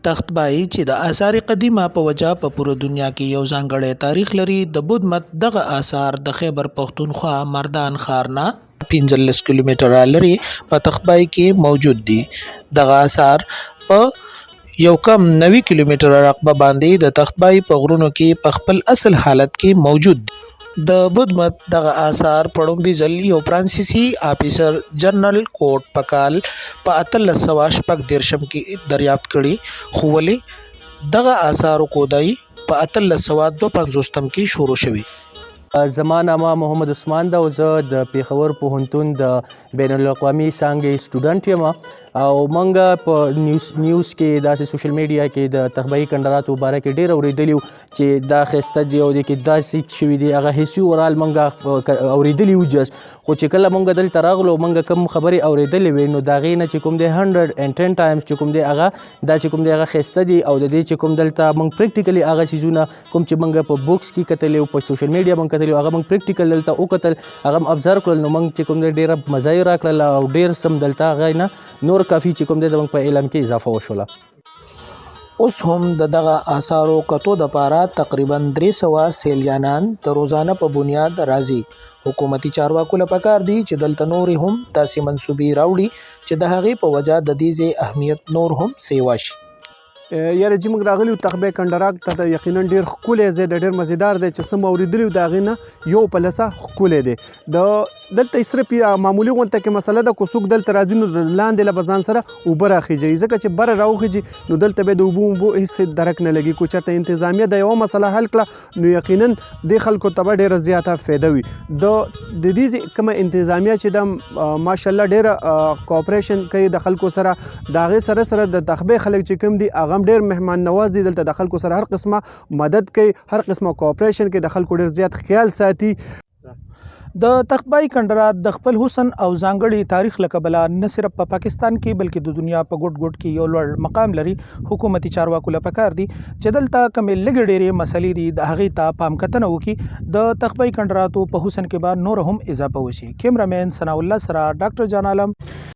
تختبای چې د آثار قدیمه په وجه په پوره دنیا کې یو ځانګړی تاریخ لري. د بود مت دغه آثار د خیبر پښتونخوا مردان ښار نه 15 کیلومتره لري په تختبای کې موجود دي. دغه آثار په یو کم 90 کیلومتره رقبه باندې د تختبای په غرونو کې په خپل اصل حالت کې موجود دي. د بود مت دغه آثار په لومړي ځل یو فرانسیسي آفیسر جنرال کوټ په کال په 1830 کې دریافت کړي، خو ولې دغه آثارو کودای په 1852 کې شروع شوي. زما نامه محمد عثمان ده او زه د پیښور پوهنتون د بین الاقوامي څانګې سټوډنټ یم او موږ په نیوز کې داسې سوشل میډیا کې د تختبایي کنډراتو باره کې ډېر اورېدلي وو چې دا ښایسته دي او دې کې داسې شوي دي. هغه هسټري اورال موږ اورېدلي وو جس، خو چې کله موږ دلته راغلو موږ کوم خبرې اورېدلې وې نو د هغې نه چې کوم دی 110 ټایمز چې کوم دی هغه دا چې کوم دی هغه ښایسته دي او د دې چې کوم دلته موږ پریکټیکلي هغه څیزونه کوم چې موږ په بوکس کې کتلي او په سوشل میډیا موږ کتلي هغه موږ پریکټیکل دلته وکتل، هغه هم ابزرو کړل، نو موږ چې کوم دی ډېره مزه یې راکړله او ډېر سم دلته هغه نه نور کافي چې کوم دی زموږ په علم کې اضافه وشوله. اوس هم د دغه آثارو کتو دپاره تقریبا 300 سیلانیان د روزانه په بنیاد راځي. حکومتي چارواکو له پکار دي چې دلته نورې هم داسې منصوبې راوړي چې د هغې په وجه د دې ځای اهمیت نور هم سیوا شي. یاره چې موږ راغلي وو تختبای کنډراک ته یقینا ډېر ښکلی ځای دی، ډېر مزیدار دی. چې څه مو اورېدلي وو د هغې نه یو په لسه ښکلی دی. دلته صرف معمولي غونته کې مسله ده، که څوک دلته راځي نو د لاندې له به ځان سره اوبه راخیجوي، ځکه چې بره راوخیجي نو دلته بیا د اوبو هېڅ درک نه لګي. که چېرته انتظامیه د یوه مسله حل کړه نو یقینا دې خلکو ته به ډېره زیاته فایده وي. د دې کومه انتظامیه چې ده ماشاءالله ډېره کوآپریشن کوي د خلکو سره. د هغې سره سره د تختبای خلک چې کوم دي هغه هم ډېر مهمان نواز دي، دلته د خلکو سره هر قسمه مدد کوي، هر قسمه کوآپریشن کوي، د خلکو ډېر زیات خیال ساتي. د تختبای کنډرات د خپل حسن او ځانګړي تاریخ له کبله نه صرف په پاکستان کې بلکې د دنیا په ګوټ ګوټ کې یو لوړ مقام لري. حکومتي چارواکو له پکار دي چې دلته کومې لږې ډېرې مسلې دي د هغې ته پام کتنه وکړي. د تختبای کنډراتو په حسن کې به نور هم اضافه وشي. کیمرامین ثناء الله سره ډاکټر جان عالم.